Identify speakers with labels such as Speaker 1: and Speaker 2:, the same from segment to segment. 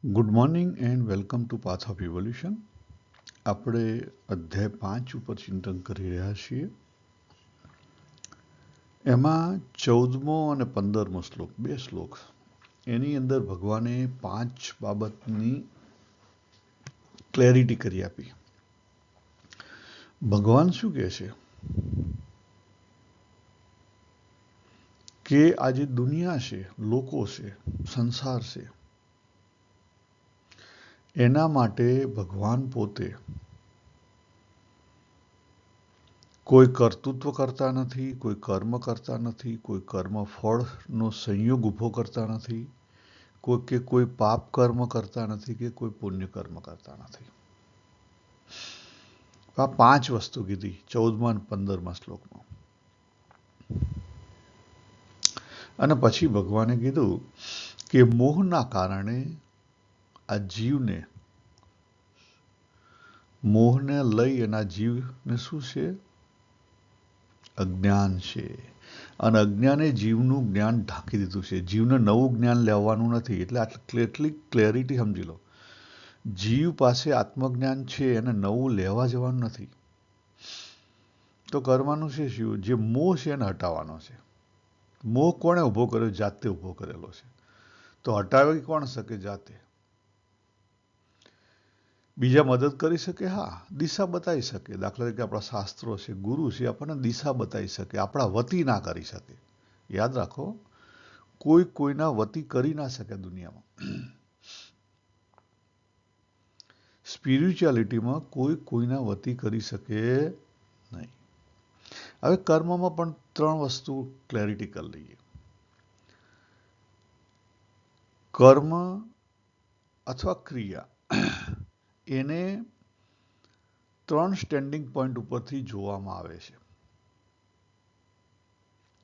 Speaker 1: Good morning and welcome to path of evolution. આપણે અધ્યાય 5 ઉપર ચિંતન કરી રહ્યા છીએ. એમાં 14મો અને 15મો શ્લોક, બે શ્લોક, એની અંદર ભગવાને 5 બાબતની ક્લેરિટી કરી આપી. ભગવાન શું કહે છે કે આ જે દુનિયા છે, લોકો છે, સંસાર છે, એના માટે ભગવાન પોતે કોઈ કર્તૃત્વ કરતા નથી, કોઈ કર્મ કરતા નથી, કોઈ કર્મ ફળનો સંયોગ ઊભો કરતા નથી, કોઈ પાપ કર્મ કરતા નથી કે કોઈ પુણ્ય કર્મ કરતા નથી. આ 5 વસ્તુ કીધી 14મા અને 15મા શ્લોકમાં. અને પછી ભગવાને કીધું કે મોહના કારણે આ જીવને, મોહને લઈ એના જીવને શું છે? અજ્ઞાન છે. અને અજ્ઞાને જીવનું જ્ઞાન ઢાંકી દીધું છે. જીવને નવું જ્ઞાન લેવાનું નથી. એટલે એટલી ક્લેરિટી સમજી લો. જીવ પાસે આત્મજ્ઞાન છે, એને નવું લેવા જવાનું નથી. તો કરવાનું છે શું? જે મોહ છે એને હટાવવાનો છે. મોહ કોણે ઊભો કર્યો? જાતે ઊભો કરેલો છે. તો હટાવી કોણ શકે? જાતે. બીજા મદદ કરી શકે? હા, દિશા બતાવી શકે. દાખલા તરીકે આપણા શાસ્ત્રો છે, ગુરુ છે, આપણને દિશા બતાવી શકે. આપણા વતી ના કરી શકે. યાદ રાખો, કોઈ કોઈના વતી કરી ના શકે દુનિયામાં. સ્પિરિચ્યુઆલિટીમાં કોઈ કોઈના વતી કરી શકે નહીં. હવે કર્મમાં પણ 3 વસ્તુ ક્લેરિટી કરી લઈએ. કર્મ અથવા ક્રિયા એને 3 સ્ટેન્ડિંગ પોઈન્ટ ઉપરથી જોવામાં આવે છે.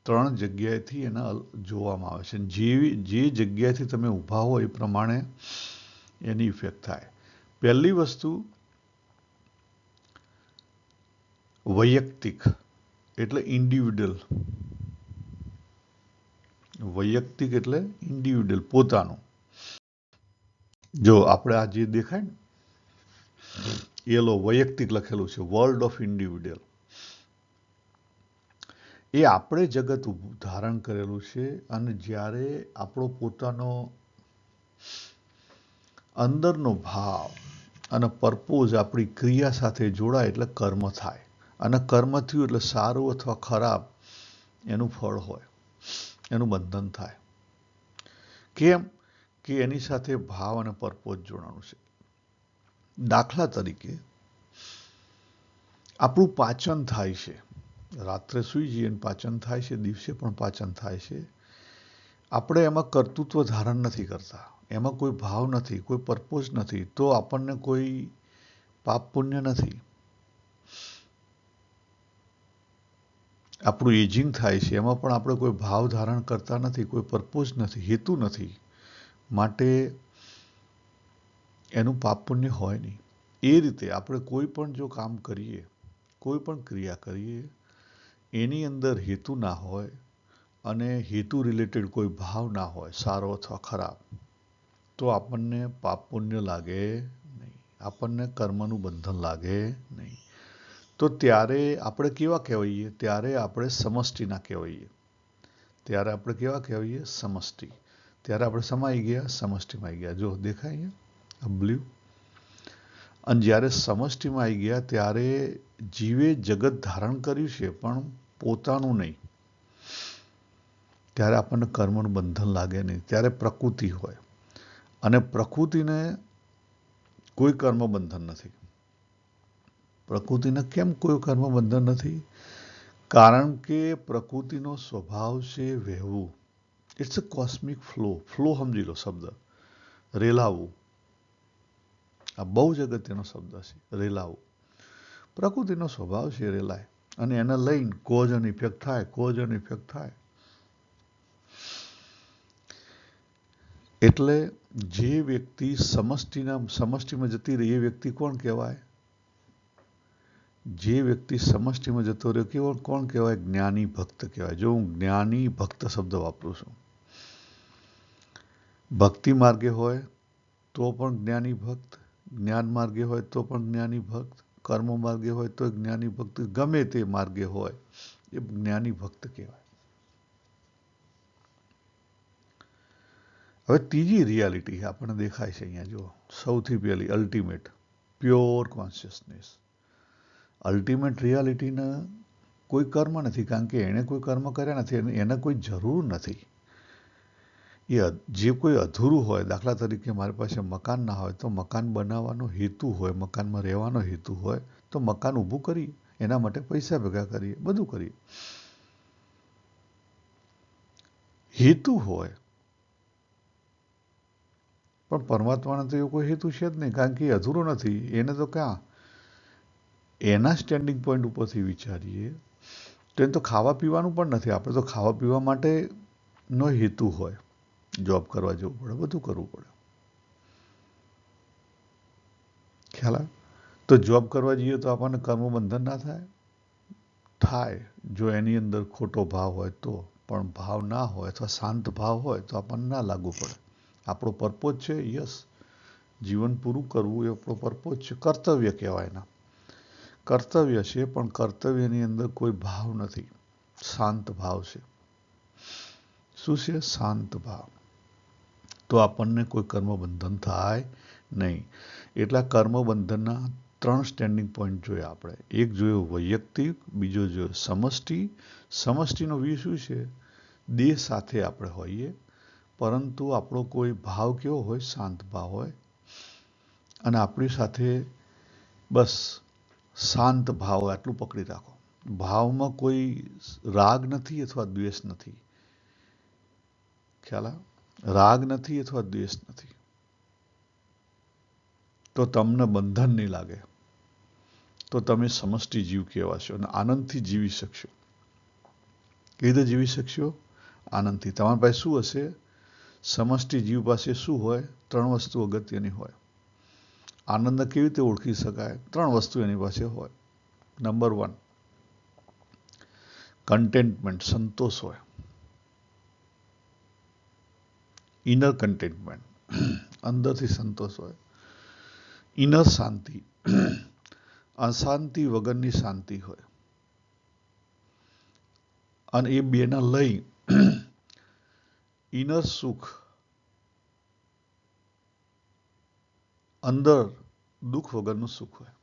Speaker 1: 3 જગ્યાએથી એને જોવામાં આવે છે. જે જગ્યાએથી તમે ઊભા હો એ પ્રમાણે એની ઇફેક્ટ થાય. પહેલી વસ્તુ વૈયક્તિક, એટલે ઇન્ડિવિડ્યુઅલ. વૈયક્તિક એટલે ઇન્ડિવિડ્યુઅલ, પોતાનું. જો આપણે આ જે દેખાય ને, એ લો વૈયક્તિક લખેલું છે, વર્લ્ડ ઓફ ઇન્ડિવિડ્યુઅલ. એ આપણે જગત ધારણ કરેલું છે. અને જ્યારે આપણો પોતાનો અંદરનો ભાવ અને પર્પોઝ આપણી ક્રિયા સાથે જોડાય એટલે કર્મ થાય. અને કર્મ થયું એટલે સારું અથવા ખરાબ એનું ફળ હોય, એનું બંધન થાય. કેમ કે એની સાથે ભાવ અને પર્પોઝ જોડાણું છે. દાખલા તરીકે આપણું પાચન થાય છે. રાત્રે સૂઈ જઈએ અને પાચન થાય છે, દિવસે પણ પાચન થાય છે. આપણે એમાં કર્તૃત્વ ધારણ નથી કરતા, એમાં કોઈ ભાવ નથી, કોઈ પર્પોઝ નથી, તો આપણને કોઈ પાપ પુણ્ય નથી. આપણું એજિંગ થાય છે, એમાં પણ આપણે કોઈ ભાવ ધારણ કરતા નથી, કોઈ પર્પોઝ નથી, હેતુ નથી. માટે એનું પાપ પુણ્ય હોય નહીં. એ રીતે આપણે કોઈ પણ જો કામ કરીએ, કોઈ પણ ક્રિયા કરીએ, એની અંદર હેતુ ના હોય અને હેતુ રિલેટેડ કોઈ ભાવ ના હોય, સારો અથવા ખરાબ, તો આપણને પાપ પુણ્ય લાગે નહીં, આપણને કર્મનું બંધન લાગે નહીં. તો ત્યારે આપણે કેવા કહેવાઈએ? ત્યારે આપણે સમષ્ટિના કહેવાઈએ. ત્યારે આપણે કેવા કહેવાઈએ? સમષ્ટિ. ત્યારે આપણે સમાઈ ગયા, સમષ્ટિમાં આવી ગયા. જો દેખાય અહીંયા બ્લુ. અને જ્યારે સમષ્ટિમાં આવી ગયા ત્યારે જીવે જગત ધારણ કર્યું છે પણ પોતાનું નહીં. ત્યારે આપણને કર્મનું બંધન લાગે નહીં. ત્યારે પ્રકૃતિ હોય. અને પ્રકૃતિને કોઈ કર્મ બંધન નથી. પ્રકૃતિને કેમ કોઈ કર્મ બંધન નથી? કારણ કે પ્રકૃતિનો સ્વભાવ છે વહેવું. It's a cosmic flow. Flow સમજી લો શબ્દ. રેલાવું. આ બહુ જ અગત્યનો શબ્દ છે, રેલાવું. પ્રકૃતિનો સ્વભાવ છે રેલાય. અને એને લઈને કોઝ અને ઇફેક્ટ થાય, કોઝ અને ઇફેક્ટ થાય. એટલે જે વ્યક્તિ સમષ્ટિમાં જતી રહી એ વ્યક્તિ કોણ કહેવાય? જે વ્યક્તિ સમષ્ટિમાં જતો રહ્યો કોણ કહેવાય? જ્ઞાની ભક્ત કહેવાય. જો હું જ્ઞાની ભક્ત શબ્દ વાપરું છું. ભક્તિ માર્ગે હોય તો પણ જ્ઞાની ભક્ત, જ્ઞાન માર્ગે હોય તો પણ જ્ઞાની ભક્ત, કર્મ માર્ગે હોય તો જ્ઞાની ભક્ત, ગમે તે માર્ગે હોય એ જ્ઞાની ભક્ત કહેવાય. હવે ત્રીજી રિયાલિટી આપણને દેખાય છે અહીંયા. જો સૌથી પહેલી અલ્ટિમેટ પ્યોર કોન્શિયસનેસ. અલ્ટિમેટ રિયાલિટીને કોઈ કર્મ નથી, કારણ કે એણે કોઈ કર્મ કર્યા નથી, એને કોઈ જરૂર નથી. એ જે કોઈ અધૂરું હોય, દાખલા તરીકે મારી પાસે મકાન ના હોય તો મકાન બનાવવાનો હેતુ હોય, મકાનમાં રહેવાનો હેતુ હોય તો મકાન ઊભું કરીએ, એના માટે પૈસા ભેગા કરીએ, બધું કરીએ. હેતુ હોય. પણ પરમાત્માને તો એવો કોઈ હેતુ છે જ નહીં, કારણ કે એ અધૂરો નથી. એને તો ક્યાં, એના સ્ટેન્ડિંગ પોઈન્ટ ઉપરથી વિચારીએ તો એને તો ખાવા પીવાનું પણ નથી. આપણે તો ખાવા પીવા માટેનો હેતુ હોય, જોબ કરવા જવું પડે, બધું કરવું પડે. ખ્યાલ આવે? તો જોબ કરવા જઈએ તો આપણને કર્મબંધન ના થાય? થાય, જો એની અંદર ખોટો ભાવ હોય તો. પણ ભાવ ના હોય અથવા શાંત ભાવ હોય તો આપણને ના લાગુ પડે. આપણો પર્પોઝ છે, યસ, જીવન પૂરું કરવું એ આપણો પર્પોઝ છે, કર્તવ્ય કહેવાય એના. કર્તવ્ય છે, પણ કર્તવ્યની અંદર કોઈ ભાવ નથી, શાંત ભાવ છે. શું છે? શાંત ભાવ. તો આપણને કોઈ કર્મબંધન થાય નહીં. એટલા કર્મબંધનના 3 સ્ટેન્ડિંગ પોઈન્ટ જોયા આપણે. એક જોયો વૈયક્તિક, બીજો જોયો સમષ્ટિ. સમષ્ટિનો વ્યૂ શું છે? દેહ સાથે આપણે હોઈએ, પરંતુ આપણો કોઈ ભાવ કેવો હોય? શાંત ભાવ હોય. અને આપણી સાથે બસ શાંત ભાવ હોય, આટલું પકડી રાખો. ભાવમાં કોઈ રાગ નથી અથવા દ્વેષ નથી. ખ્યાલ આવે? રાગ નથી અથવા દ્વેષ નથી. તો તમને બંધન નહીં લાગે, તો તમે સમષ્ટિ જીવ કહેવાશો અને આનંદથી જીવી શકશો. કેવી રીતે જીવી શકશો? આનંદથી. તમારી પાસે શું હશે? સમષ્ટિ જીવ પાસે શું હોય? 3 વસ્તુ અગત્યની હોય. આનંદને કેવી રીતે ઓળખી શકાય? 3 વસ્તુ એની પાસે હોય. નંબર 1, કન્ટેન્ટમેન્ટ, સંતોષ હોય. ઇનર કન્ટેન્ટમેન્ટ, અંદરથી સંતોષ હોય. ઇનર શાંતિ, અશાંતિ વગરની શાંતિ હોય. અને એ બેના લઈ ઇનર સુખ, અંદર દુઃખ વગરનું સુખ હોય.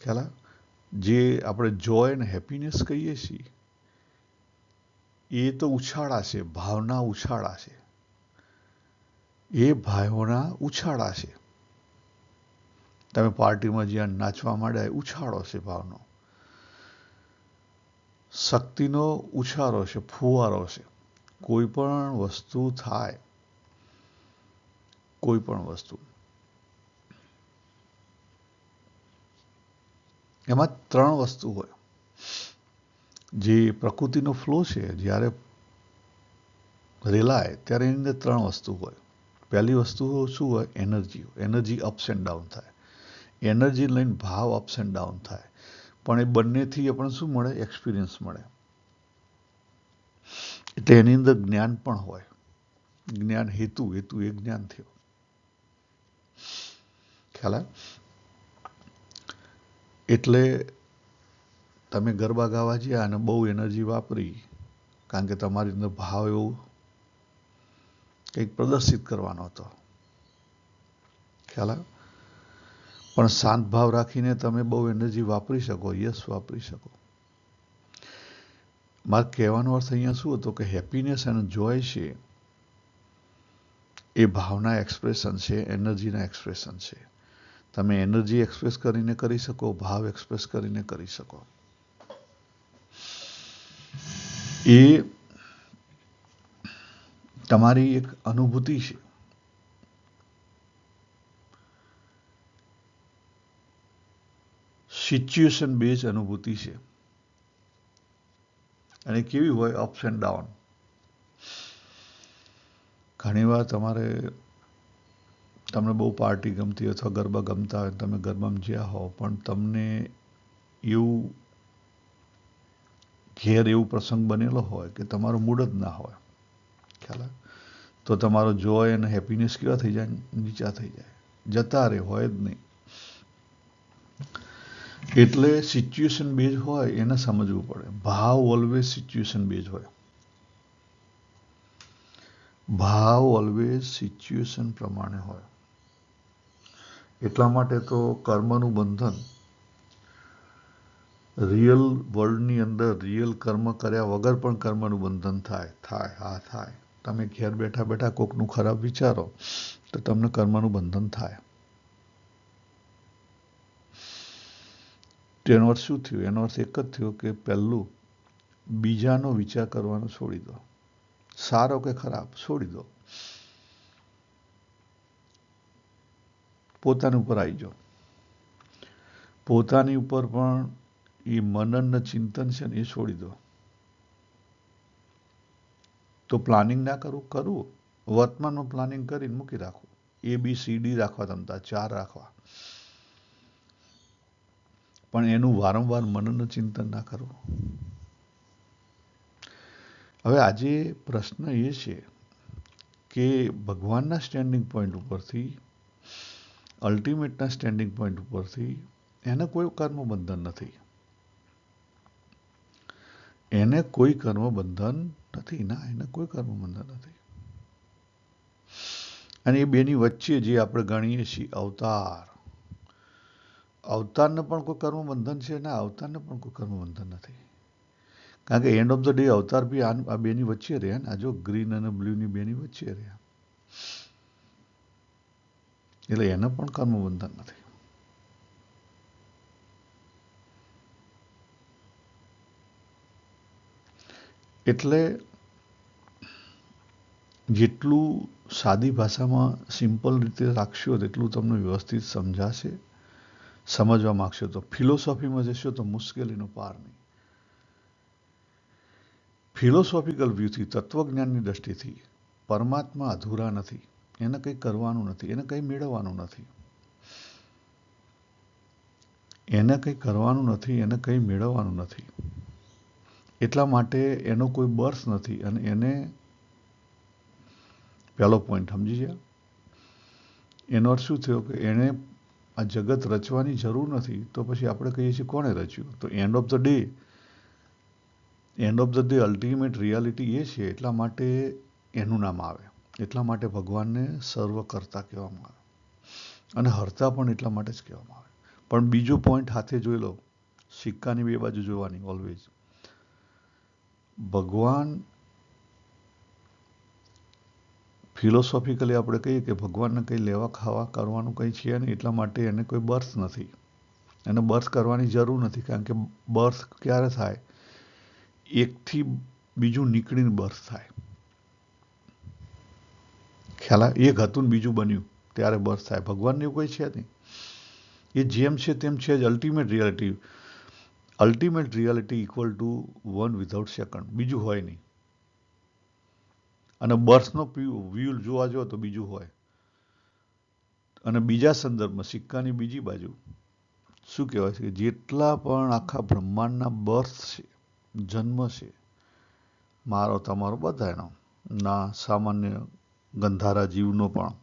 Speaker 1: ખ્યાલ આવે? જે આપણે જોય અને હેપીનેસ કહીએ છીએ એ તો ઉછાળા છે, ભાવના ઉછાળા છે. એ ભાવના ઉછાળા છે. તમે પાર્ટીમાં જ્યાં નાચવા માંડ્યા, ઉછાળો છે ભાવનો. શક્તિનો ઉછાળો છે, ફુવારો છે. કોઈ પણ વસ્તુ થાય, કોઈ પણ વસ્તુ, એમાં 3 વસ્તુ હોય. જે પ્રકૃતિનો ફ્લો છે, જ્યારે રેલાય ત્યારે એની અંદર 3 વસ્તુ હોય. પહેલી વસ્તુ શું હોય? Energy. Energy ups and down થાય. એનર્જી લઈને ભાવ અપ્સ એન્ડ ડાઉન થાય. પણ એ બંનેથી આપણને શું મળે? એક્સપિરિયન્સ મળે. એટલે એની અંદર જ્ઞાન પણ હોય. જ્ઞાન હેતુ એ જ્ઞાન થયો. ખ્યાલ આવે? એટલે તમે ગરબા ગાવા ગયા અને બહુ એનર્જી વાપરી, કારણ કે તમારી અંદર ભાવ એવું કંઈક પ્રદર્શિત કરવાનો હતો. ખ્યાલ આવે? પણ શાંત ભાવ રાખીને તમે બહુ એનર્જી વાપરી શકો, યસ, વાપરી શકો. મારે કહેવાનો અર્થ અહીંયા શું હતો? કે હેપીનેસ અને જોય છે એ ભાવના એક્સપ્રેશન છે, એનર્જીના એક્સપ્રેશન છે. તમે એનર્જી એક્સપ્રેસ કરીને કરી શકો, ભાવ એક્સપ્રેસ કરીને કરી શકો. એ તમારી એક અનુભૂતિ છે. સિચ્યુએશન બેઝ અનુભૂતિ છે. અને કેવી હોય? Ups and down. ઘણીવાર તમને બહુ પાર્ટી ગમતી અથવા ગરબા ગમતા હોય, તમે ગરબામાં જ્યાં હો, પણ તમને એવું ઘેર એવું પ્રસંગ બનેલો હોય કે તમારો મૂડ જ ના હોય. ખ્યાલ આવે? તો તમારો જોય અને હેપીનેસ કેવા થઈ જાય? નીચા થઈ જાય, જતા રહે, હોય જ નહીં. એટલે સિચ્યુએશન બેઝ હોય એને સમજવું પડે. ભાવ ઓલવેઝ સિચ્યુએશન બેઝ હોય. ભાવ ઓલવેઝ સિચ્યુએશન પ્રમાણે હોય. એટલા માટે તો કર્મનું બંધન રિયલ વર્લ્ડની અંદર રિયલ કર્મ કર્યા વગર પણ કર્મનું બંધન થાય. હા થાય. તમે ઘેર બેઠા બેઠા કોકનું ખરાબ વિચારો તો તમને કર્મનું બંધન થાય. તેનો અર્થ શું થયું? એનો અર્થ એક જ થયો કે પહેલું, બીજાનો વિચાર કરવાનો છોડી દો. સારો કે ખરાબ છોડી દો. પોતાની ઉપર આવી જાઓ. પોતાની ઉપર પણ એ મનન ચિંતન છે ને એ છોડી દો. તો પ્લાનિંગ ના કરવું. વર્તમાનમાં પ્લાનિંગ કરીને મૂકી રાખવું. ABCD રાખવા, તમતા 4 રાખવા, પણ એનું વારંવાર મનન ચિંતન ના કરવું. હવે આજે પ્રશ્ન એ છે કે ભગવાનના સ્ટેન્ડિંગ પોઈન્ટ ઉપરથી, અલ્ટિમેટના સ્ટેન્ડિંગ પોઈન્ટ ઉપરથી એને કોઈ કર્મ બંધન નથી. એને કોઈ કર્મ બંધન નથી. ના, એને કોઈ કર્મ બંધન નથી. અને એ બેની વચ્ચે જે આપણે ગણીએ છીએ અવતાર, અવતારને પણ કોઈ કર્મ બંધન છે? ના, અવતારને પણ કોઈ કર્મ બંધન નથી. કારણ કે એન્ડ ઓફ ધ ડે અવતાર બી આ બેની વચ્ચે રહ્યા ને. આ જો ગ્રીન અને બ્લુની બેની વચ્ચે રહ્યા, એટલે એને પણ કર્મ બંધન નથી. એટલે જેટલું સાદી ભાષામાં સિમ્પલ રીતે રાખશો તેટલું તમને વ્યવસ્થિત સમજાશે. સમજવા માંગશો તો. ફિલોસોફીમાં જશો તો મુશ્કેલીનો પાર નહીં. ફિલોસોફિકલ વ્યૂથી, તત્વજ્ઞાનની દ્રષ્ટિથી પરમાત્મા અધૂરા નથી. એને કંઈ કરવાનું નથી, એને કંઈ મેળવવાનું નથી. એને કંઈ કરવાનું નથી, એને કંઈ મેળવવાનું નથી. એટલા માટે એનો કોઈ બર્થ નથી. અને એને પહેલો પોઈન્ટ સમજી ગયા. એનો અર્થ શું થયો કે એને આ જગત રચવાની જરૂર નથી. તો પછી આપણે કહીએ છીએ કોણે રચ્યું? તો end of the day ultimate reality એ છે. એટલા માટે એનું નામ આવે. એટલા માટે ભગવાનને સર્વકર્તા કહેવામાં આવે. અને હર્તા પણ એટલા માટે જ કહેવામાં આવે. પણ બીજો પોઈન્ટ હાથે જોઈ લો. સિક્કાની બે બાજુ જોવાની ઓલવેઝ. ભગવાન, ફિલોસોફિકલી આપણે કહીએ કે ભગવાનને કંઈ લેવા ખાવા કરવાનું કંઈ છે નહીં. એટલા માટે એને કોઈ બર્થ નથી. એને બર્થ કરવાની જરૂર નથી. કારણ કે બર્થ ક્યારે થાય? એકથી બીજું નીકળીને બર્થ થાય. ખ્યાલ આવે? એક હતું ને બીજું બન્યું ત્યારે બર્થ થાય. ભગવાનને એવું કંઈ છે નહીં. એ જેમ છે તેમ છે જ. Ultimate reality equal to 1 without second. બીજું હોય નહીં. અને બર્થનો વ્યૂ જોવા જો તો બીજું હોય. અને બીજા સંદર્ભમાં સિક્કાની બીજી બાજુ શું કહેવાય છે? જેટલા પણ આખા બ્રહ્માંડના બર્થ છે, જન્મ છે, મારો તમારો બધાનો, ના સામાન્ય ગંધારા જીવનો પણ,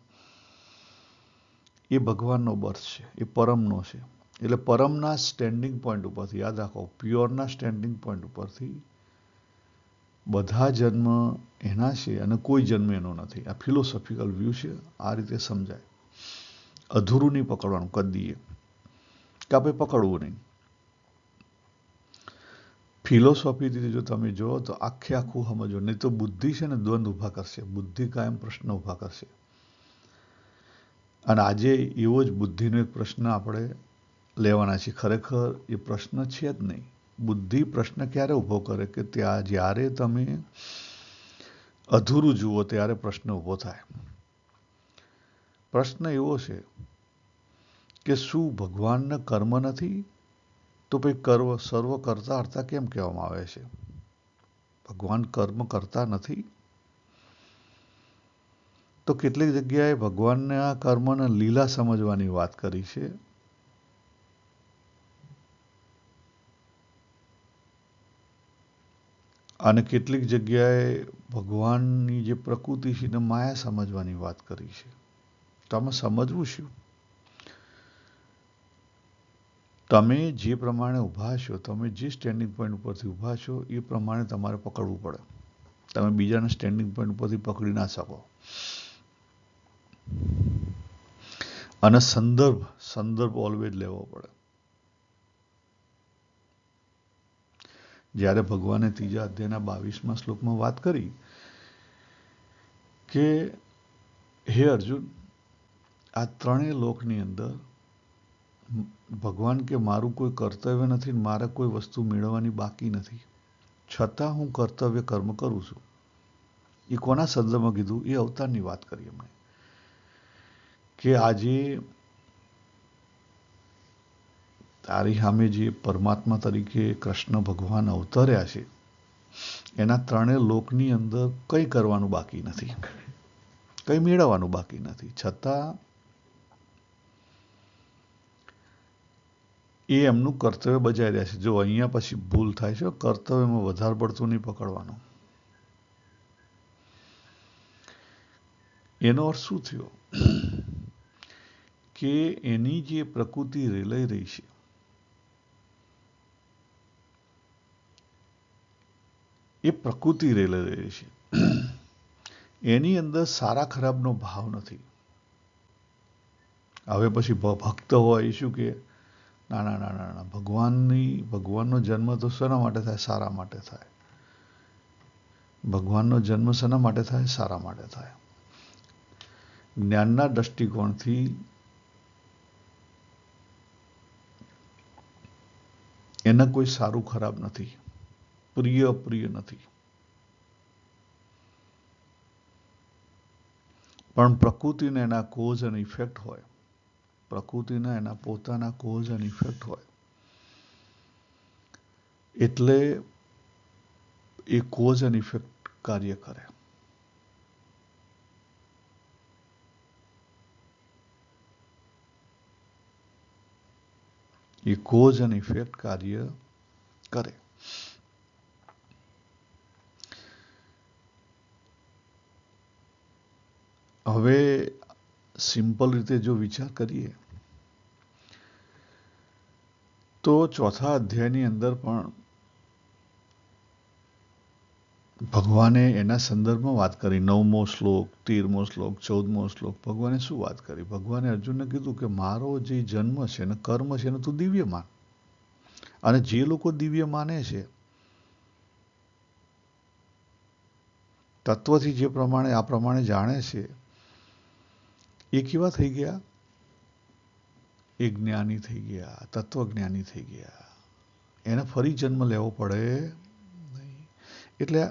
Speaker 1: એ ભગવાનનો બર્થ છે. એ પરમનો છે. એટલે પરમના સ્ટેન્ડિંગ પોઈન્ટ ઉપરથી, યાદ રાખો, પ્યોરના સ્ટેન્ડિંગ પોઈન્ટ ઉપરથી બધા જન્મ એના છે અને કોઈ જન્મ એનો નથી. આ ફિલોસોફિકલ વ્યૂ છે. આ રીતે સમજાય. અધૂરું નહીં પકડવાનું કદીએ, કે આપણે પકડવું નહીં. ફિલોસોફીથી જો તમે જો તો આખું સમજો. નહીં તો બુદ્ધિ છે ને દ્વંદ ઊભા કરશે. બુદ્ધિ કાયમ પ્રશ્ન ઊભા કરશે. અને આજે એવો જ બુદ્ધિનો એક પ્રશ્ન આપણે લેવાના છીએ. ખરેખર એ પ્રશ્ન છે જ નહીં. બુદ્ધિ પ્રશ્ન ક્યારે ઊભો કરે? કે જ્યારે તમે અધૂરું જુઓ ત્યારે પ્રશ્ન ઊભો થાય. પ્રશ્ન એવો છે કે શું ભગવાનને કર્મ નથી? તો પછી સર્વ કરતા હર્તા કેમ કહેવામાં આવે છે? ભગવાન કર્મ કરતા નથી? તો કેટલીક જગ્યાએ ભગવાનને આ કર્મને લીલા સમજવાની વાત કરી છે. અને કેટલીક જગ્યાએ ભગવાનની જે પ્રકૃતિ છે એને માયા સમજવાની વાત કરી છે. તો આમાં સમજવું શું? તમે જે પ્રમાણે ઊભા છો, તમે જે સ્ટેન્ડિંગ પોઈન્ટ ઉપરથી ઊભા છો એ પ્રમાણે તમારે પકડવું પડે. તમે બીજાના સ્ટેન્ડિંગ પોઈન્ટ ઉપરથી પકડી ના શકો. અને સંદર્ભ ઓલવેઝ લેવો પડે. જ્યારે ભગવાને ત્રીજા અધ્યાયના 22મા શ્લોકમાં વાત કરી કે હે અર્જુન, આ ત્રણેય લોકની અંદર ભગવાન કે મારું કોઈ કર્તવ્ય નથી, મારે કોઈ વસ્તુ મેળવવાની બાકી નથી, છતાં હું કર્તવ્ય કર્મ કરું છું. એ કોના સંદર્ભમાં કીધું? એ અવતારની વાત કરી એમણે કે આજે તારી સામે જે પરમાત્મા તરીકે કૃષ્ણ ભગવાન અવતર્યા છે એના ત્રણેય લોકની અંદર કંઈ કરવાનું બાકી નથી, કંઈ મેળવવાનું બાકી નથી, છતાં એ એમનું કર્તવ્ય બજાવી રહ્યા છે. જો અહીંયા પછી ભૂલ થાય છે, કર્તવ્યમાં વધારે પડતું નહીં પકડવાનું. એનો અર્થ શું થયો? કે એની જે પ્રકૃતિ રેલાઈ રહી છે એ પ્રકૃતિ રેલાઈ રહી છે, એની અંદર સારા ખરાબનો ભાવ નથી. હવે પછી ભક્ત હોય એ શું કે ના ના ના ના ના, ભગવાનનો જન્મ તો શેના માટે થાય? સારા માટે થાય. ભગવાનનો જન્મ શેના માટે થાય? સારા માટે થાય. જ્ઞાનના દ્રષ્ટિકોણથી એના કોઈ સારું ખરાબ નથી, પ્રિય અપ્રિય નથી. પણ પ્રકૃતિને એના કોઝ અને ઇફેક્ટ હોય, પ્રકૃતિના એના પોતાના કોઝ અને ઇફેક્ટ હોય, એટલે એ કોઝ અને ઇફેક્ટ કાર્ય કરે. એ કોઝ અને ઇફેક્ટ કાર્ય કરે. હવે સિમ્પલ રીતે જો વિચાર કરીએ તો ચોથા અધ્યાયની અંદર પણ ભગવાને એના સંદર્ભમાં વાત કરી. 9મો શ્લોક, 13મો શ્લોક, 14મો શ્લોક. ભગવાને શું વાત કરી? ભગવાને અર્જુનને કીધું કે મારો જે જન્મ છે અને કર્મ છે એને તું દિવ્ય માન. અને જે લોકો દિવ્ય માને છે, તત્વથી જે પ્રમાણે આ પ્રમાણે જાણે છે, એ કેવા થઈ ગયા? એ જ્ઞાની થઈ ગયા, તત્વજ્ઞાની થઈ ગયા. એને ફરી જન્મ લેવો પડે નહીં. એટલે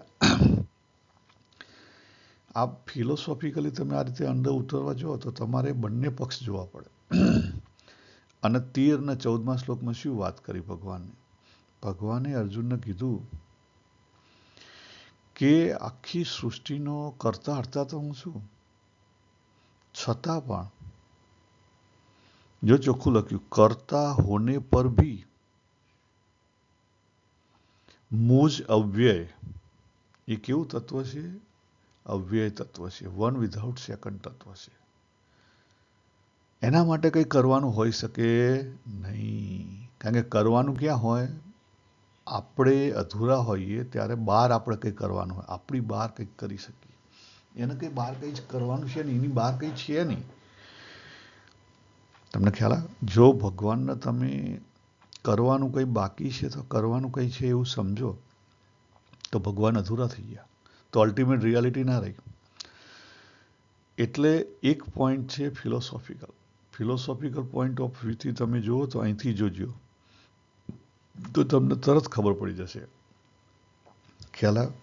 Speaker 1: આ ફિલોસોફિકલી તમે આ રીતે અંદર ઉતરવા જાઓ તો તમારે બંને પક્ષ જોવા પડે. અને 13 અને 14મા શ્લોકમાં શું વાત કરી ભગવાને? ભગવાને અર્જુનને કીધું કે આખી સૃષ્ટિનો કરતા હર્તા તો હું છું, છતાં પણ જો ચોખ્ખું લખ્યું, કરતા હોને પર ભી મુજ અવ્યય. એ કેવું તત્વ છે? અવ્યય તત્વ છે. વન વિધાઉટ સેકન્ડ તત્વ છે. એના માટે કંઈ કરવાનું હોઈ શકે નહીં. કારણ કે કરવાનું ક્યાં હોય? આપણે અધૂરા હોઈએ ત્યારે બહાર આપણે કંઈ કરવાનું હોય, આપણી બહાર કંઈક કરી શકીએ. એને કંઈ બહાર કંઈ કરવાનું છે નહીં, એની બહાર કંઈ છે નહીં. તમને ખ્યાલ આવે? જો ભગવાનને તમે કરવાનું કંઈ બાકી છે તો કરવાનું કંઈ છે એવું સમજો તો ભગવાન અધૂરા થઈ ગયા, તો અલ્ટિમેટ રિયાલિટી ના રહી. એટલે એક પોઈન્ટ છે ફિલોસોફિકલ પોઈન્ટ ઓફ વ્યૂથી તમે જુઓ તો અહીંથી જોજો તો તમને તરત ખબર પડી જશે. ખ્યાલ આવે?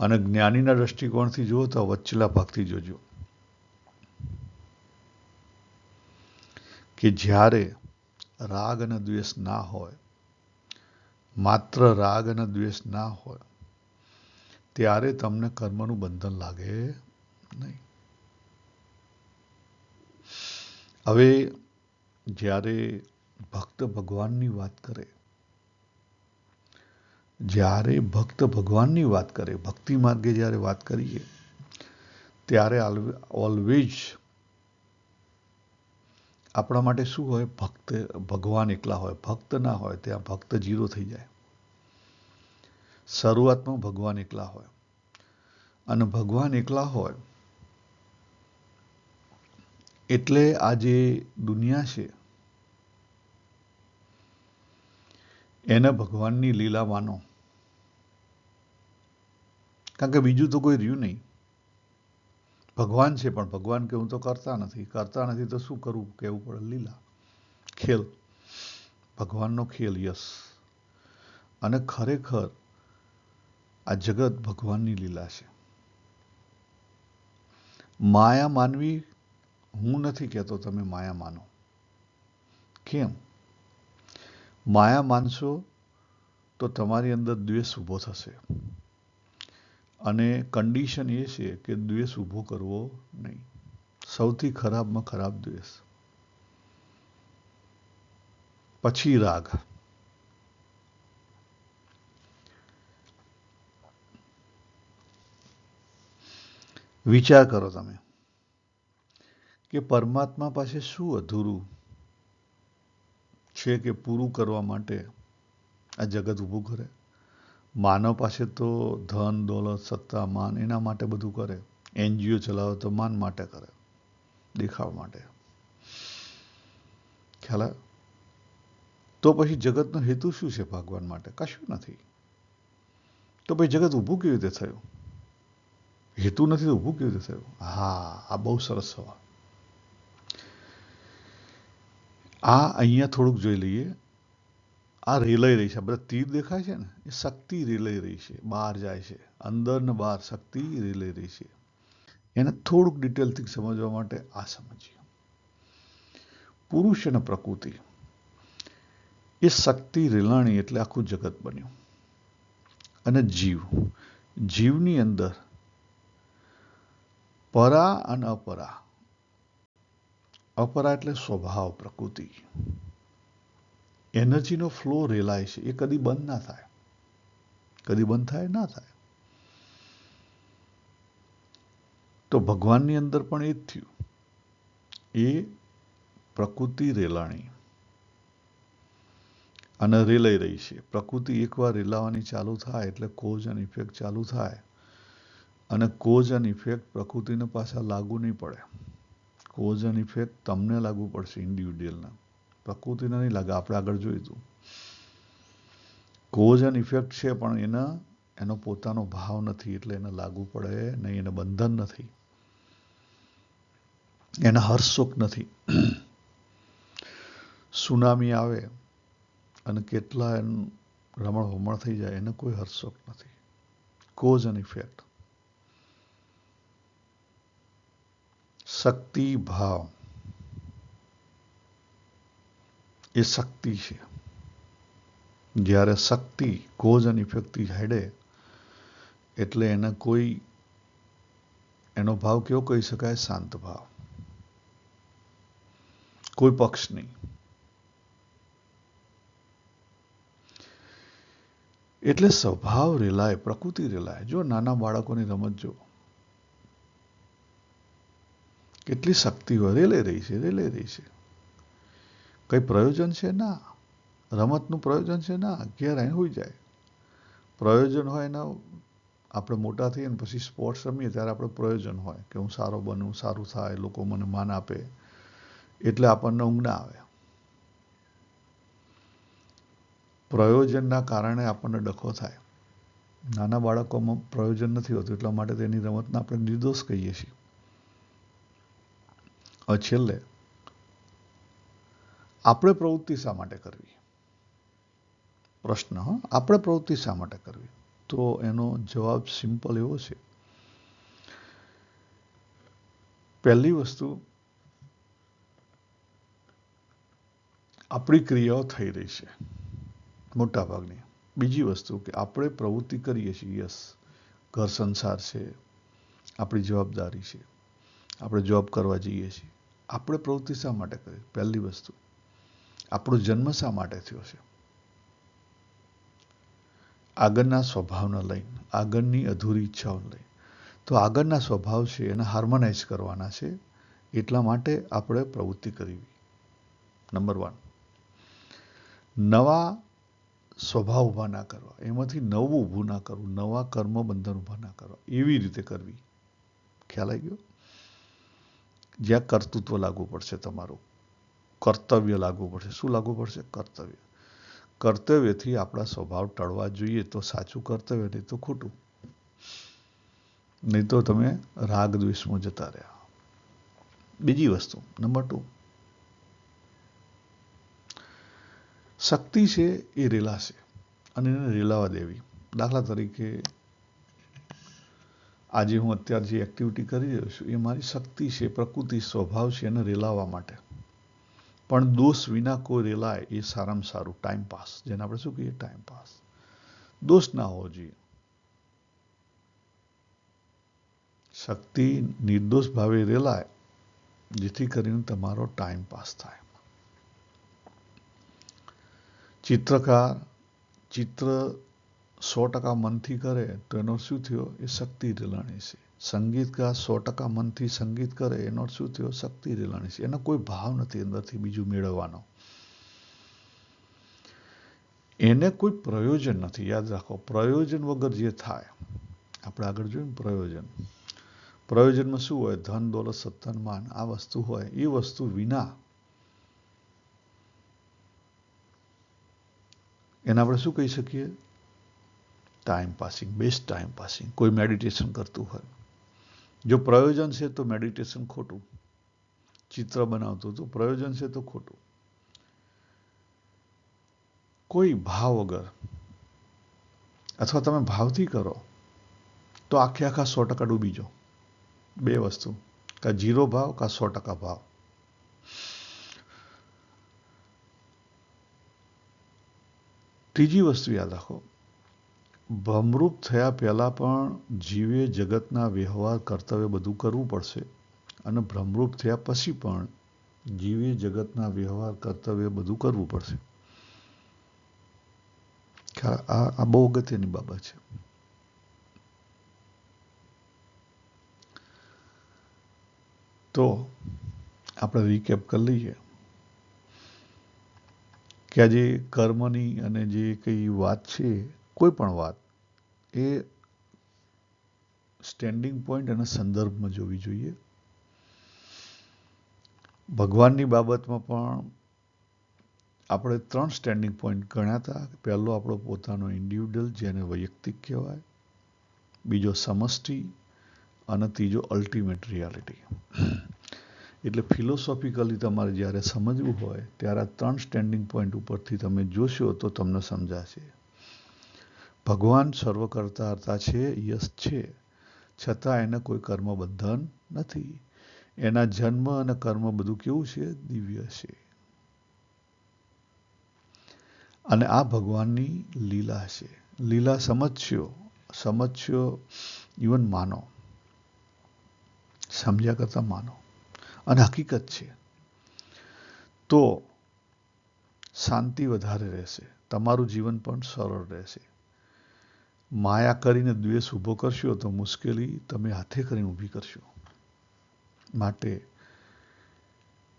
Speaker 1: અને જ્ઞાનીના દ્રષ્ટિકોણથી જુઓ તો વચ્ચેલા ભાગથી જોજો કે જ્યારે રાગ અને દ્વેષ ના હોય, માત્ર રાગ અને દ્વેષ ના હોય, ત્યારે તમને કર્મનું બંધન લાગે નહીં. હવે જ્યારે ભક્ત ભગવાનની વાત કરે, જ્યારે ભક્ત ભગવાનની વાત કરે, ભક્તિ માર્ગે જ્યારે વાત કરીએ ત્યારે ઓલવેજ આપણા માટે શું હોય? ભગવાન એકલા હોય. ભક્ત ના હોય ત્યાં ભક્ત જીરો થઈ જાય. શરૂઆતમાં ભગવાન એકલા હોય, અને ભગવાન એકલા હોય એટલે આ જે દુનિયા છે એને ભગવાનની લીલા માનો. કારણ કે બીજું તો કોઈ રહ્યું નહીં. ભગવાન છે પણ ભગવાન કે હું તો કરતા નથી તો શું કરવું? કહેવું પડે લીલા, ખેલ, ભગવાનનો ખેલ. યસ. અને ખરેખર આ જગત ભગવાનની લીલા છે. માયા માનવી, હું નથી કહેતો તમે માયા માનો. કેમ? માયા માનશો તો તમારી અંદર દ્વેષ ઊભો થશે, અને કન્ડિશન એ છે કે દ્વેષ ઊભો કરવો નહીં. સૌથી ખરાબમાં ખરાબ દ્વેષ, પછી રાગ. વિચાર કરો તમે કે પરમાત્મા પાસે શું અધૂરું છે કે પૂરું કરવા માટે આ જગત ઊભું કરે? માનવ પાસે તો ધન, દોલત, સત્તા, માન એના માટે બધું કરે. એનજીઓ ચલાવે તો માન માટે કરે, દેખાવ માટે. ખ્યાલ આવે? તો પછી જગતનો હેતુ શું છે ભગવાન માટે? કશું નથી. તો પછી જગત ઊભું કેવી રીતે થયું? હેતુ નથી તો ઊભું કેવી રીતે થયું? હા, આ બહુ સરસ સવાલ. આ અહીંયા થોડુંક જોઈ લઈએ. આ રેલાઈ રહી છે. આ બધા તીર દેખાય છે ને, એ શક્તિ રેલાઈ રહી છે, બહાર જાય છે, અંદર ને બહાર શક્તિ રેલાઈ રહી છે. એને થોડુંક ડિટેલથી સમજવા માટે આ સમજીએ. પુરુષ અને પ્રકૃતિ એ શક્તિ રેલાણી એટલે આખું જગત બન્યું. અને જીવની અંદર પરા અને અપરા. અપરા એટલે સ્વભાવ, પ્રકૃતિ. એનર્જીનો ફ્લો રેલાય છે, એ કદી બંધ ના થાય. કદી બંધ થાય? ના થાય. તો ભગવાનની અંદર પણ એ જ થયું. એ પ્રકૃતિ રેલાણી અને રેલાઈ રહી છે. પ્રકૃતિ એકવાર રેલાવાની ચાલુ થાય એટલે કોઝ અને ઇફેક્ટ ચાલુ થાય, અને કોઝ અને ઇફેક્ટ પ્રકૃતિને પાછા લાગુ નહીં પડે. કોઝ અને ઇફેક્ટ તમને લાગુ પડશે, ઇન્ડિવિડ્યુઅલને. પ્રકૃતિને નહીં લાગે. આપણે આગળ જોઈશું. કોઝ અને ઇફેક્ટ છે પણ એનો પોતાનો ભાવ નથી, એટલે એને લાગુ પડે નહીં. એને બંધન નથી, એને હર્ષશોક નથી. સુનામી આવે અને કેટલા રમણ ભમણ થઈ જાય, એને કોઈ હર્ષશોક નથી. કોઝ અને ઇફેક્ટ. શક્તિ ભાવ એ શક્તિ છે. જ્યારે શક્તિ કોઝ અને ઇફેક્ટથી હેડે એટલે એનો ભાવ કેવો કહી શકાય? શાંત ભાવ. કોઈ પક્ષ નહીં. એટલે સ્વભાવ રેલાય, પ્રકૃતિ રેલાય. જો નાના બાળકોની રમત જો, કેટલી શક્તિ હોય, રેલાઈ રહી છે. કઈ પ્રયોજન છે? ના. રમતનું પ્રયોજન છે? ના. ઘેર આવીને હોઈ જાય. પ્રયોજન હોય એના, આપણે મોટા થઈએ ને પછી સ્પોર્ટ્સ રમીએ ત્યારે આપણે પ્રયોજન હોય કે હું સારો બનું, સારું થાય, લોકો મને માન આપે, એટલે આપણને ઊંઘ ના આવે. પ્રયોજનના કારણે આપણને ડખો થાય. નાના બાળકોમાં પ્રયોજન નથી હોતું, એટલા માટે તેની રમતને આપણે નિર્દોષ કહીએ છીએ. હવે છેલ્લે આપણે પ્રવૃત્તિ શા માટે કરવી? પ્રશ્ન. આપણે પ્રવૃત્તિ શા માટે કરવી? તો એનો જવાબ સિમ્પલ એવો છે. પહેલી વસ્તુ, આપણી ક્રિયાઓ થઈ રહી છે મોટા ભાગની. બીજી વસ્તુ કે આપણે પ્રવૃત્તિ કરીએ છીએ. યસ, ઘર સંસાર છે, આપણી જવાબદારી છે, આપણે જોબ કરવા જઈએ છીએ. આપણે પ્રવૃત્તિ શા માટે કરીએ? પહેલી વસ્તુ, આપણો જન્મ શા માટે થયો છે? આગળના સ્વભાવને લઈને, આગળની અધૂરી ઈચ્છાઓને લઈને. તો આગળના સ્વભાવ છે એને હાર્મોનાઇઝ કરવાના છે. એટલા માટે આપણે પ્રવૃત્તિ કરવી. નંબર 1. નવા સ્વભાવ ઊભા ના કરવા, એમાંથી નવું ઊભું ના કરવું, નવા કર્મ બંધન ઊભા ના કરવા, એવી રીતે કરવી. ખ્યાલ આવી ગયો? જ્યાં કર્તૃત્વ લાગુ પડશે, તમારું કર્તવ્ય લાગુ પડશે. શું લાગુ પડશે? કર્તવ્ય. કર્તવ્યથી આપણા સ્વભાવ ટળવા જોઈએ તો સાચું કર્તવ્ય, નહીં તો ખોટું. નહીં તો તમે રાગ દ્વેષમાં જતા રહ્યા. બીજી વસ્તુ, નંબર 2, શક્તિ છે એ રેલાશે અને એને રેલાવા દેવી. દાખલા તરીકે આજે હું અત્યારે જે એક્ટિવિટી કરી રહ્યો છું એ મારી શક્તિ છે, પ્રકૃતિ સ્વભાવ છે એને રેલાવવા માટે. પણ દોષ વિના કોઈ રેલાય એ સારામાં સારું ટાઈમપાસ, જેને આપણે શું કહીએ? ટાઈમપાસ. દોષ ના હોવો જોઈએ. શક્તિ નિર્દોષ ભાવે રેલાય જેથી કરીને તમારો ટાઈમ પાસ થાય. ચિત્રકાર ચિત્ર 100% મનથી કરે તો એનો શું થયો? એ શક્તિ રેલાણી છે. સંગીતકાર 100% મનથી સંગીત કરે એનો શું થયો? શક્તિ રેલાણી છે. એનો કોઈ ભાવ નથી અંદરથી બીજું મેળવવાનો. એને કોઈ પ્રયોજન નથી. યાદ રાખો, પ્રયોજન વગર જે થાય, આપણે આગળ જોયું પ્રયોજન. પ્રયોજનમાં શું હોય? ધન, દોલત, સત્તા, માન, આ વસ્તુ હોય. એ વસ્તુ વિના એને આપણે શું કહી શકીએ? Time passing, best time passing. કોઈ મેડિટેશન કરતું હોય, જો પ્રયોજન છે તો મેડિટેશન ખોટું. ચિત્ર બનાવતું તો પ્રયોજન છે તો ખોટું. કોઈ ભાવ વગર, અથવા તમે ભાવથી કરો તો આખા 100% ડૂબી જાઓ. બે વસ્તુ, કાં 0 ભાવ કાં 100% ભાવ. ત્રીજી વસ્તુ યાદ રાખો, ભ્રમરૂપ થયા પહેલાં પણ જીવે જગતના વ્યવહાર કર્તવ્ય બધું કરવું પડશે, અને ભ્રમરૂપ થયા પછી પણ જીવે જગતના વ્યવહાર કર્તવ્ય બધું કરવું પડશે. આ બહુ અગત્યની બાબત છે. તો આપણે રીકેપ કરી લઈએ કે આજે કર્મની અને જે કઈ વાત છે, કોઈ પણ વાત, એ સ્ટેન્ડિંગ પોઈન્ટ અને સંદર્ભમાં જોવી જોઈએ. ભગવાનની બાબતમાં પણ આપણે 3 સ્ટેન્ડિંગ પોઈન્ટ ગણ્યા હતા. પહેલો આપણો પોતાનો ઇન્ડિવિડ્યુઅલ, જેને વૈયક્તિક કહેવાય. બીજો સમષ્ટિ, અને ત્રીજો અલ્ટિમેટ રિયાલિટી. એટલે ફિલોસોફિકલી તમારે જ્યારે સમજવું હોય ત્યારે 3 સ્ટેન્ડિંગ પોઈન્ટ ઉપરથી તમે જોશો તો તમને સમજાશે. ભગવાન સર્વ કરતા હર્તા છે, યસ છે, છતાં એને કોઈ કર્મ બંધન નથી. એના જન્મ અને કર્મ બધું કેવું છે? દિવ્ય છે. અને આ ભગવાનની લીલા છે. લીલા સમજશો, ઇવન માનો, સમજ્યા કરતા માનો, અને હકીકત છે, તો શાંતિ વધારે રહેશે. તમારું જીવન પણ સરળ રહેશે. માયા કરીને દ્વેષ ઊભો કરશો તો મુશ્કેલી તમે હાથે કરીને ઊભી કરશો. માટે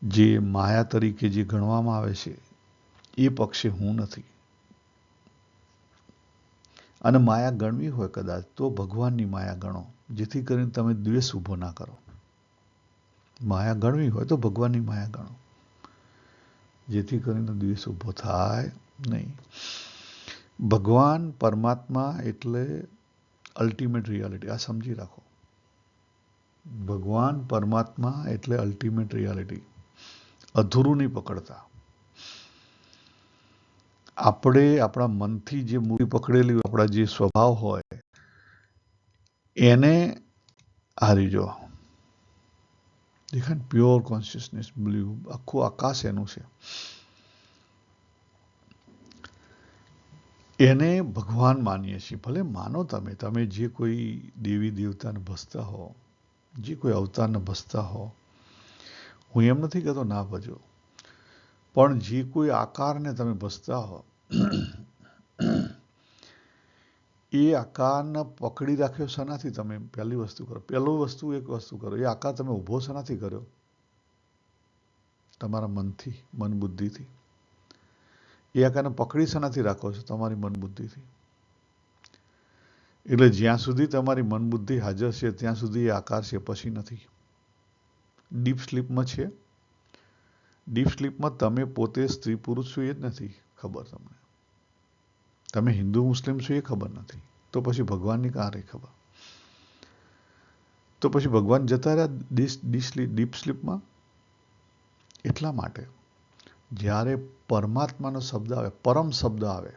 Speaker 1: જે માયા તરીકે જે ગણવામાં આવે છે એ પક્ષે હું નથી. અને માયા ગણવી હોય કદાચ તો ભગવાનની માયા ગણો, જેથી કરીને તમે દ્વેષ ઊભો ના કરો. માયા ગણવી હોય તો ભગવાનની માયા ગણો, જેથી કરીને દ્વેષ ઊભો થાય નહીં. ભગવાન પરમાત્મા એટલે અલ્ટિમેટ રિયાલિટી. આ સમજી રાખો. ભગવાન પરમાત્મા એટલે અલ્ટિમેટ રિયાલિટી. અધૂરું નહીં પકડતા. આપણે આપણા મનથી જે મૂડી પકડેલી હોય, આપણા જે સ્વભાવ હોય, એને હારી જો દેખાય, પ્યોર કોન્શિયસનેસ, બ્લુ, આખું આકાશ એનું છે. એને ભગવાન માનીએ છીએ. ભલે માનો તમે જે કોઈ દેવી દેવતાને ભજતા હો, જે કોઈ અવતારને ભજતા હો, હું એમ નથી કહેતો ના ભજો, પણ જે કોઈ આકારને તમે ભજતા હો, એ આકારને પકડી રાખ્યો શાનાથી? તમે પહેલી વસ્તુ કરો, એક વસ્તુ કરો, એ આકાર તમે ઊભો શાનાથી કર્યો? તમારા મનથી, મન બુદ્ધિથી. એ આકારને પકડી શાનાથી રાખો છો? તમારી મન બુદ્ધિથી. એટલે જ્યાં સુધી તમારી મન બુદ્ધિ હાજર છે ત્યાં સુધી એ આકાર છે, પછી નથી. ડીપ સ્લીપમાં છે. ડીપ સ્લીપમાં તમે પોતે સ્ત્રી પુરુષ છો એ જ નથી ખબર તમને. તમે હિન્દુ મુસ્લિમ છો એ ખબર નથી. તો પછી ભગવાનની કાં રહી ખબર? તો પછી ભગવાન જતા રહ્યા ડીપ સ્લીપમાં. એટલા માટે જ્યારે પરમાત્માનો શબ્દ આવે, પરમ શબ્દ આવે,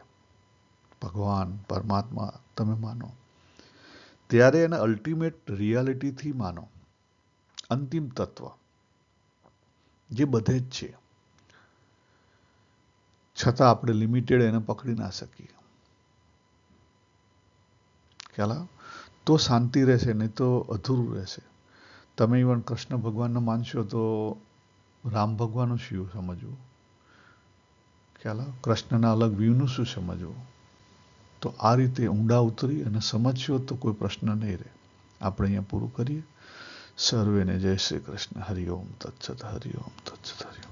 Speaker 1: ભગવાન પરમાત્મા તમે માનો, ત્યારે એને અલ્ટિમેટ રિયાલિટીથી માનો. અંતિમ તત્વ જે બધે જ છે, છતાં આપણે લિમિટેડ એને પકડી ના શકીએ. ખ્યાલ આવ્યો? તો શાંતિ રહેશે, નહીં તો અધૂરું રહેશે. તમે ઇવન કૃષ્ણ ભગવાનને માનશો તો રામ ભગવાનનું શું સમજવું? ખ્યાલ આવ્યો? કૃષ્ણના અલગ વ્યૂનું શું સમજવું? તો આ રીતે ઊંડા ઉતરી અને સમજશો તો કોઈ પ્રશ્ન નહીં રહે. આપણે અહીંયા પૂરું કરીએ. સર્વેને જય શ્રી કૃષ્ણ. હરિ ઓમ તત્સત. હરિ ઓમ તત્સત. હરિ ઓમ.